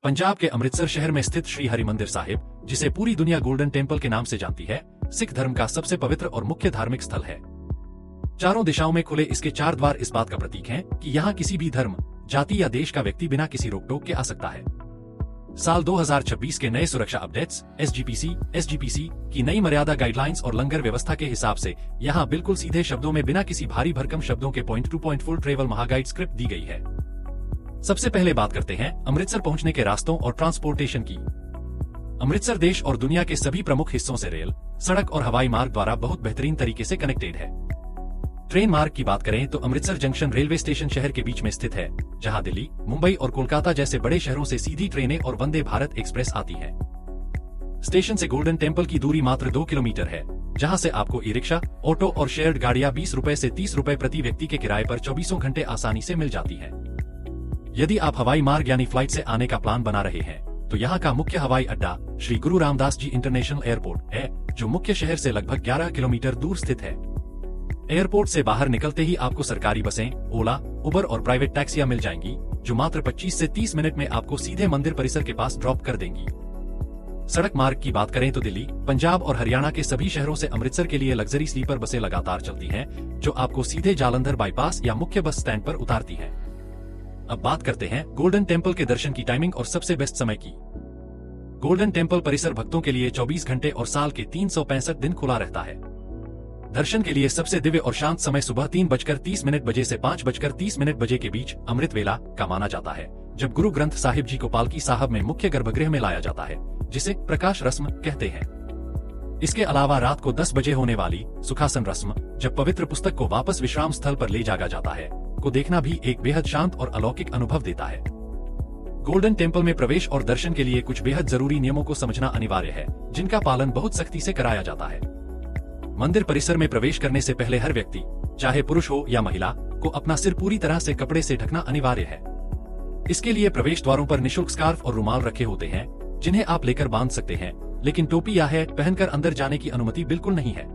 पंजाब के अमृतसर शहर में स्थित श्री हरिमंदिर साहिब, जिसे पूरी दुनिया गोल्डन टेम्पल के नाम से जानती है, सिख धर्म का सबसे पवित्र और मुख्य धार्मिक स्थल है। चारों दिशाओं में खुले इसके 4 द्वार इस बात का प्रतीक हैं कि यहाँ किसी भी धर्म, जाति या देश का व्यक्ति बिना किसी रोक टोक के आ सकता है। साल 2026 के नए सुरक्षा अपडेट्स एसजीपीसी की नई मर्यादा गाइडलाइंस और लंगर व्यवस्था के हिसाब से यहाँ बिल्कुल सीधे शब्दों में बिना किसी भारी भरकम शब्दों के point to point full travel महागाइड स्क्रिप्ट दी गई है। सबसे पहले बात करते हैं अमृतसर पहुंचने के रास्तों और ट्रांसपोर्टेशन की। अमृतसर देश और दुनिया के सभी प्रमुख हिस्सों से रेल, सड़क और हवाई मार्ग द्वारा बहुत बेहतरीन तरीके से कनेक्टेड है। ट्रेन मार्ग की बात करें तो अमृतसर जंक्शन रेलवे स्टेशन शहर के बीच में स्थित है, जहां दिल्ली, मुंबई और कोलकाता जैसे बड़े शहरों से सीधी ट्रेनें और वंदे भारत एक्सप्रेस आती हैं। स्टेशन से गोल्डन टेम्पल की दूरी मात्र 2 किलोमीटर है, जहां से आपको ई रिक्शा, ऑटो और शेयर्ड गाड़ियां 20 रुपए से 30 रुपए प्रति व्यक्ति के किराए पर 24 घंटे आसानी से मिल जाती है। यदि आप हवाई मार्ग यानी फ्लाइट से आने का प्लान बना रहे हैं, तो यहाँ का मुख्य हवाई अड्डा श्री गुरु रामदास जी इंटरनेशनल एयरपोर्ट है, जो मुख्य शहर से लगभग 11 किलोमीटर दूर स्थित है। एयरपोर्ट से बाहर निकलते ही आपको सरकारी बसें, ओला, उबर और प्राइवेट टैक्सियां मिल जाएंगी, जो मात्र 25 से 30 मिनट में आपको सीधे मंदिर परिसर के पास ड्रॉप कर देंगी। सड़क मार्ग की बात करें तो दिल्ली, पंजाब और हरियाणा के सभी शहरों से अमृतसर के लिए लग्जरी स्लीपर बसें लगातार चलती हैं, जो आपको सीधे जालंधर बाईपास या मुख्य बस स्टैंड पर उतारती हैं। अब बात करते हैं गोल्डन टेम्पल के दर्शन की टाइमिंग और सबसे बेस्ट समय की। गोल्डन टेम्पल परिसर भक्तों के लिए 24 घंटे और साल के 365 दिन खुला रहता है। दर्शन के लिए सबसे दिव्य और शांत समय सुबह 3:30 बजे से 5:30 बजे के बीच अमृत वेला का माना जाता है, जब गुरु ग्रंथ साहिब जी को पालकी साहब में मुख्य गर्भगृह में लाया जाता है, जिसे प्रकाश रस्म कहते हैं। इसके अलावा रात को 10 बजे होने वाली सुखासन रस्म, जब पवित्र पुस्तक को वापस विश्राम स्थल पर ले जाया जाता है, को देखना भी एक बेहद शांत और अलौकिक अनुभव देता है। गोल्डन टेम्पल में प्रवेश और दर्शन के लिए कुछ बेहद जरूरी नियमों को समझना अनिवार्य है, जिनका पालन बहुत सख्ती से कराया जाता है। मंदिर परिसर में प्रवेश करने से पहले हर व्यक्ति, चाहे पुरुष हो या महिला, को अपना सिर पूरी तरह से कपड़े से ढकना अनिवार्य है। इसके लिए प्रवेश द्वारों पर निःशुल्क स्कार्फ और रुमाल रखे होते हैं, जिन्हें आप लेकर बांध सकते हैं, लेकिन टोपी या हैट पहनकर अंदर जाने की अनुमति बिल्कुल नहीं है।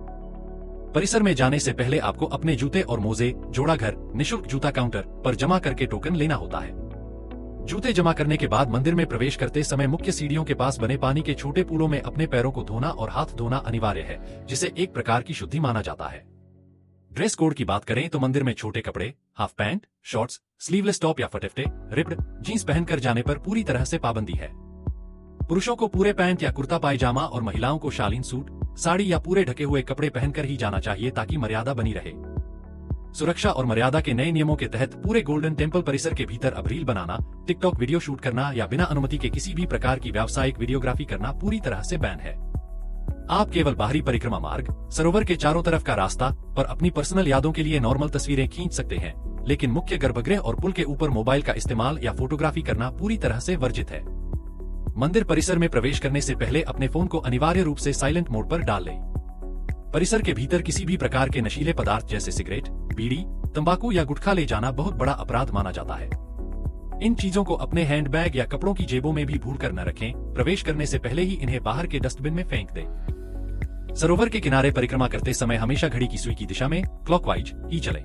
परिसर में जाने से पहले आपको अपने जूते और मोजे जोड़ाघर निःशुल्क जूता काउंटर पर जमा करके टोकन लेना होता है। जूते जमा करने के बाद मंदिर में प्रवेश करते समय मुख्य सीढ़ियों के पास बने पानी के छोटे पूलों में अपने पैरों को धोना और हाथ धोना अनिवार्य है, जिसे एक प्रकार की शुद्धि माना जाता है। ड्रेस कोड की बात करें तो मंदिर में छोटे कपड़े, half pant, shorts, sleeveless top या फटेफटे, रिप्ड जीन्स पहनकर जाने पर पूरी तरह से पाबंदी है। पुरुषों को पूरे पैंट या कुर्ता पायजामा और महिलाओं को शालीन सूट, साड़ी या पूरे ढके हुए कपड़े पहनकर ही जाना चाहिए, ताकि मर्यादा बनी रहे। सुरक्षा और मर्यादा के नए नियमों के तहत पूरे गोल्डन टेम्पल परिसर के भीतर अब रील बनाना, टिकटॉक वीडियो शूट करना या बिना अनुमति के किसी भी प्रकार की व्यावसायिक वीडियोग्राफी करना पूरी तरह से बैन है। आप केवल बाहरी परिक्रमा मार्ग, सरोवर के चारों तरफ का रास्ता पर अपनी पर्सनल यादों के लिए नॉर्मल तस्वीरें खींच सकते हैं, लेकिन मुख्य गर्भगृह और पुल के ऊपर मोबाइल का इस्तेमाल या फोटोग्राफी करना पूरी तरह से वर्जित है। मंदिर परिसर में प्रवेश करने से पहले अपने फोन को अनिवार्य रूप से साइलेंट मोड पर डाल लें। परिसर के भीतर किसी भी प्रकार के नशीले पदार्थ जैसे सिगरेट, बीड़ी, तंबाकू या गुटखा ले जाना बहुत बड़ा अपराध माना जाता है। इन चीजों को अपने हैंडबैग या कपड़ों की जेबों में भी भूलकर न रखें। प्रवेश करने से पहले ही इन्हें बाहर के डस्टबिन में फेंक दें। सरोवर के किनारे परिक्रमा करते समय हमेशा घड़ी की सुई की दिशा में क्लॉकवाइज ही चलें।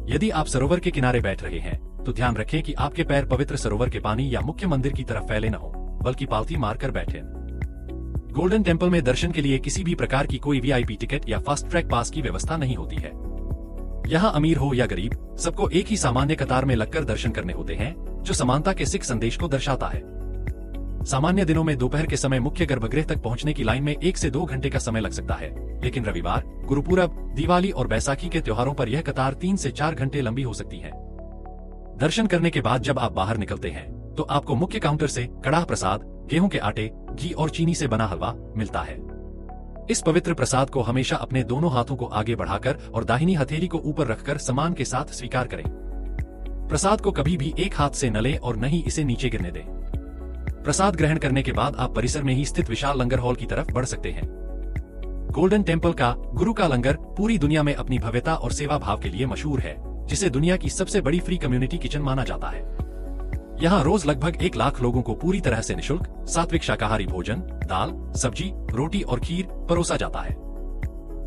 यदि आप सरोवर के किनारे बैठ रहे हैं, तो ध्यान रखें कि आपके पैर पवित्र सरोवर के पानी या मुख्य मंदिर की तरफ फैले न हो, बल्कि पालथी मारकर बैठे। गोल्डन टेम्पल में दर्शन के लिए किसी भी प्रकार की कोई वीआईपी टिकट या फास्ट ट्रैक पास की व्यवस्था नहीं होती है। यहाँ अमीर हो या गरीब, सबको एक ही सामान्य कतार में लगकर दर्शन करने होते हैं, जो समानता के सिख संदेश को दर्शाता है। सामान्य दिनों में दोपहर के समय मुख्य गर्भगृह तक पहुंचने की लाइन में 1 से 2 घंटे का समय लग सकता है, लेकिन रविवार, गुरुपूरब, दिवाली और बैसाखी के त्योहारों पर यह कतार 3 से 4 घंटे लंबी हो सकती है। दर्शन करने के बाद जब आप बाहर निकलते हैं, तो आपको मुख्य काउंटर से कड़ाह प्रसाद, गेहूं के आटे, घी और चीनी से बना हलवा मिलता है। इस पवित्र प्रसाद को हमेशा अपने दोनों हाथों को आगे बढ़ाकर और दाहिनी हथेली को ऊपर रखकर सम्मान के साथ स्वीकार करें। प्रसाद को कभी भी एक हाथ से न लें और न ही इसे नीचे गिरने दें। प्रसाद ग्रहण करने के बाद आप परिसर में ही स्थित विशाल लंगर हॉल की तरफ बढ़ सकते हैं। गोल्डन टेम्पल का गुरु का लंगर पूरी दुनिया में अपनी भव्यता और सेवा भाव के लिए मशहूर है, जिसे दुनिया की सबसे बड़ी फ्री कम्युनिटी किचन माना जाता है। यहाँ रोज लगभग 1 लाख लोगों को पूरी तरह से निःशुल्क सात्विक शाकाहारी भोजन, दाल, सब्जी, रोटी और खीर परोसा जाता है।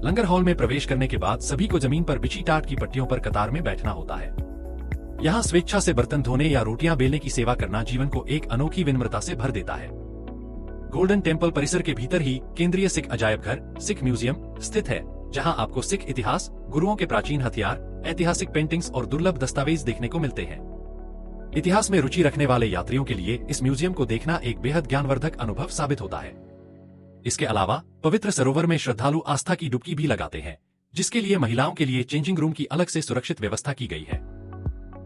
लंगर हॉल में प्रवेश करने के बाद सभी को जमीन पर बिछी टाट की पट्टियों पर कतार में बैठना होता है। यहाँ स्वेच्छा से बर्तन धोने या रोटियां बेलने की सेवा करना जीवन को एक अनोखी विनम्रता से भर देता है। गोल्डन टेम्पल परिसर के भीतर ही केंद्रीय सिख अजायब घर सिख म्यूजियम स्थित है, जहां आपको सिख इतिहास, गुरुओं के प्राचीन हथियार, ऐतिहासिक पेंटिंग्स और दुर्लभ दस्तावेज देखने को मिलते हैं। इतिहास में रुचि रखने वाले यात्रियों के लिए इस म्यूजियम को देखना एक बेहद ज्ञानवर्धक अनुभव साबित होता है। इसके अलावा पवित्र सरोवर में श्रद्धालु आस्था की डुबकी भी लगाते हैं, जिसके लिए महिलाओं के लिए चेंजिंग रूम की अलग से सुरक्षित व्यवस्था की गई है।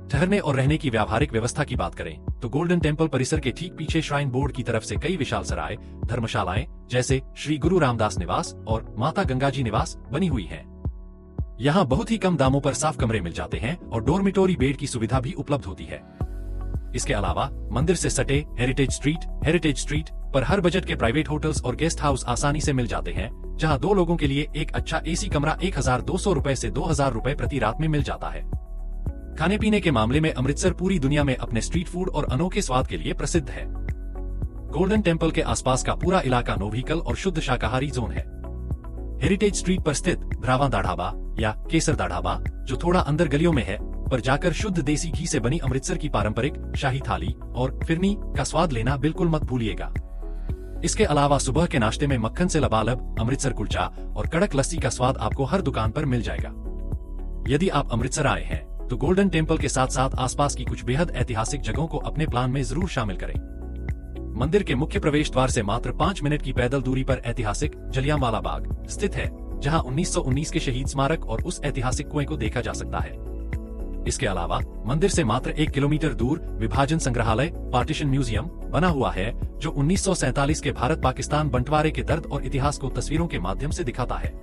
ठहरने और रहने की व्यावहारिक व्यवस्था की बात करें तो गोल्डन टेम्पल परिसर के ठीक पीछे श्राइन बोर्ड की तरफ से कई विशाल सराय धर्मशालाएं जैसे श्री गुरु रामदास निवास और माता गंगाजी निवास बनी हुई हैं। यहाँ बहुत ही कम दामों पर साफ कमरे मिल जाते हैं और डोरमिटोरी बेड की सुविधा भी उपलब्ध होती है। इसके अलावा मंदिर से सटे हेरिटेज स्ट्रीट पर हर बजट के प्राइवेट होटल्स और गेस्ट हाउस आसानी से मिल जाते हैं, जहां 2 लोगों के लिए एक अच्छा एसी कमरा 1200 रुपए से 2000 रुपए प्रति रात में मिल जाता है। खाने पीने के मामले में अमृतसर पूरी दुनिया में अपने स्ट्रीट फूड और अनोखे स्वाद के लिए प्रसिद्ध है। गोल्डन टेम्पल के आसपास का पूरा इलाका नो व्हीकल और शुद्ध शाकाहारी जोन है। हेरिटेज स्ट्रीट पर स्थित भ्रावा दा ढाबा या केसर दा ढाबा, जो थोड़ा अंदर गलियों में है, पर जाकर शुद्ध देसी घी से बनी अमृतसर की पारंपरिक शाही थाली और फिरनी का स्वाद लेना बिल्कुल मत भूलिएगा। इसके अलावा सुबह के नाश्ते में मक्खन से लबालब अमृतसर कुलचा और कड़क लस्सी का स्वाद आपको हर दुकान पर मिल जाएगा। यदि आप अमृतसर आए हैं तो गोल्डन टेम्पल के साथ साथ आसपास की कुछ बेहद ऐतिहासिक जगहों को अपने प्लान में जरूर शामिल करें। मंदिर के मुख्य प्रवेश द्वार से मात्र 5 मिनट की पैदल दूरी पर ऐतिहासिक जलियांवाला बाग स्थित है, जहां 1919 के शहीद स्मारक और उस ऐतिहासिक कुएं को देखा जा सकता है। इसके अलावा मंदिर से मात्र 1 किलोमीटर दूर विभाजन संग्रहालय पार्टीशन म्यूजियम बना हुआ है, जो 1947 के भारत पाकिस्तान बंटवारे के दर्द और इतिहास को तस्वीरों के माध्यम से दिखाता है।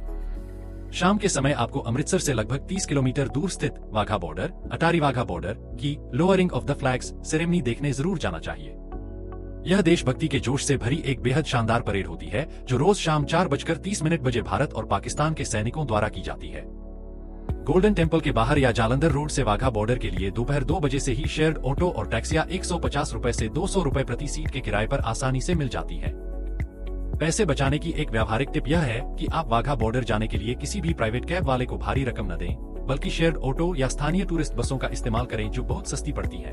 शाम के समय आपको अमृतसर से लगभग 30 किलोमीटर दूर स्थित वाघा बॉर्डर अटारी वाघा बॉर्डर की lowering of the flags ceremony देखने जरूर जाना चाहिए। यह देशभक्ति के जोश से भरी एक बेहद शानदार परेड होती है, जो रोज शाम 4:30 बजे भारत और पाकिस्तान के सैनिकों द्वारा की जाती है। गोल्डन टेम्पल के बाहर या जालंधर रोड से वाघा बॉर्डर के लिए दोपहर 2 बजे से ही शेयर्ड ऑटो और टैक्सियां 150 रुपए से 200 रुपए प्रति सीट के किराए पर आसानी से मिल जाती हैं। पैसे बचाने की एक व्यावहारिक टिप यह है कि आप वाघा बॉर्डर जाने के लिए किसी भी प्राइवेट कैब वाले को भारी रकम न दें, बल्कि शेयर्ड ऑटो या स्थानीय टूरिस्ट बसों का इस्तेमाल करें, जो बहुत सस्ती पड़ती है।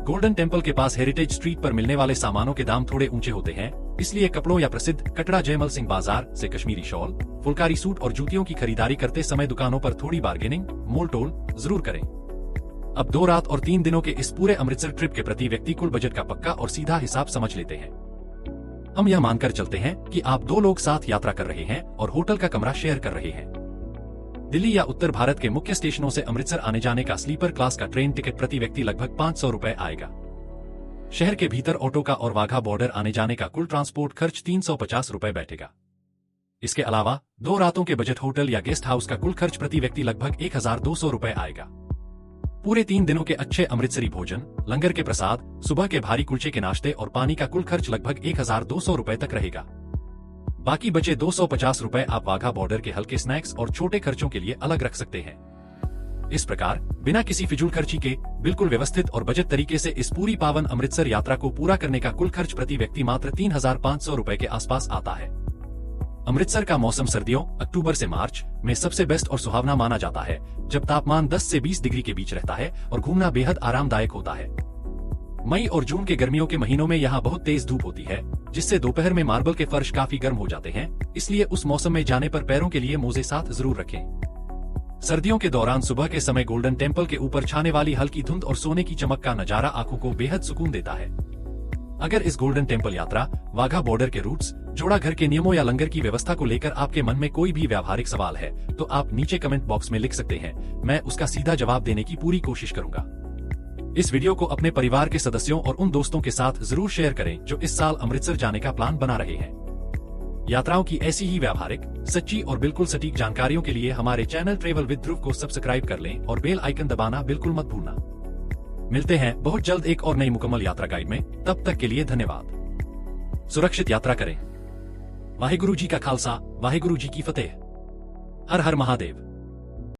गोल्डन टेम्पल के पास हेरिटेज स्ट्रीट पर मिलने वाले सामानों के दाम थोड़े ऊंचे होते हैं, इसलिए कपड़ों या प्रसिद्ध कटड़ा जयमल सिंह बाजार से कश्मीरी शॉल, फुलकारी सूट और जूतियों की खरीदारी करते समय दुकानों पर थोड़ी बार्गेनिंग मोल टोल जरूर करें। अब 2 रात और 3 दिनों के इस पूरे अमृतसर ट्रिप के प्रति व्यक्ति कुल बजट का पक्का और सीधा हिसाब समझ लेते हैं। हम यह मानकर चलते हैं कि आप 2 लोग साथ यात्रा कर रहे हैं और होटल का कमरा शेयर कर रहे हैं। दिल्ली या उत्तर भारत के मुख्य स्टेशनों से अमृतसर आने जाने का स्लीपर क्लास का ट्रेन टिकट प्रति व्यक्ति लगभग 500 रुपए आएगा। शहर के भीतर ऑटो का और वाघा बॉर्डर आने जाने का कुल ट्रांसपोर्ट खर्च 350 रुपए बैठेगा। इसके अलावा 2 रातों के बजट होटल या गेस्ट हाउस का कुल खर्च प्रति व्यक्ति लगभग 1200 रुपए आएगा। पूरे 3 दिनों के अच्छे अमृतसरी भोजन, लंगर के प्रसाद, सुबह के भारी कुलचे के नाश्ते और पानी का कुल खर्च लगभग 1200 रुपए तक रहेगा। बाकी बचे 250 रुपए आप वाघा बॉर्डर के हल्के स्नैक्स और छोटे खर्चों के लिए अलग रख सकते हैं। इस प्रकार बिना किसी फिजूल खर्ची के बिल्कुल व्यवस्थित और बजट तरीके से इस पूरी पावन अमृतसर यात्रा को पूरा करने का कुल खर्च प्रति व्यक्ति मात्र 3500 रुपए के आसपास आता है। अमृतसर का मौसम सर्दियों अक्टूबर से मार्च में सबसे बेस्ट और सुहावना माना जाता है, जब तापमान 10 से 20 डिग्री के बीच रहता है और घूमना बेहद आरामदायक होता है। मई और जून के गर्मियों के महीनों में यहाँ बहुत तेज धूप होती है, जिससे दोपहर में मार्बल के फर्श काफी गर्म हो जाते हैं, इसलिए उस मौसम में जाने पर पैरों के लिए मोजे साथ जरूर रखें। सर्दियों के दौरान सुबह के समय गोल्डन टेम्पल के ऊपर छाने वाली हल्की धुंध और सोने की चमक का नजारा आंखों को बेहद सुकून देता है। अगर इस गोल्डन टेम्पल यात्रा, वाघा बॉर्डर के रूट्स, जोड़ा घर के नियमों या लंगर की व्यवस्था को लेकर आपके मन में कोई भी व्यावहारिक सवाल है, तो आप नीचे कमेंट बॉक्स में लिख सकते हैं। मैं उसका सीधा जवाब देने की पूरी कोशिश करूंगा। इस वीडियो को अपने परिवार के सदस्यों और उन दोस्तों के साथ जरूर शेयर करें जो इस साल अमृतसर जाने का प्लान बना रहे हैं। यात्राओं की ऐसी ही व्यावहारिक, सच्ची और बिल्कुल सटीक जानकारियों के लिए हमारे चैनल ट्रेवल विद ध्रुव को सब्सक्राइब कर लें और बेल आइकन दबाना बिल्कुल मत भूलना। मिलते हैं बहुत जल्द एक और नई मुकम्मल यात्रा गाइड में, तब तक के लिए धन्यवाद। सुरक्षित यात्रा करें। वाहेगुरु जी का खालसा, वाहेगुरु जी की फतेह। हर हर महादेव।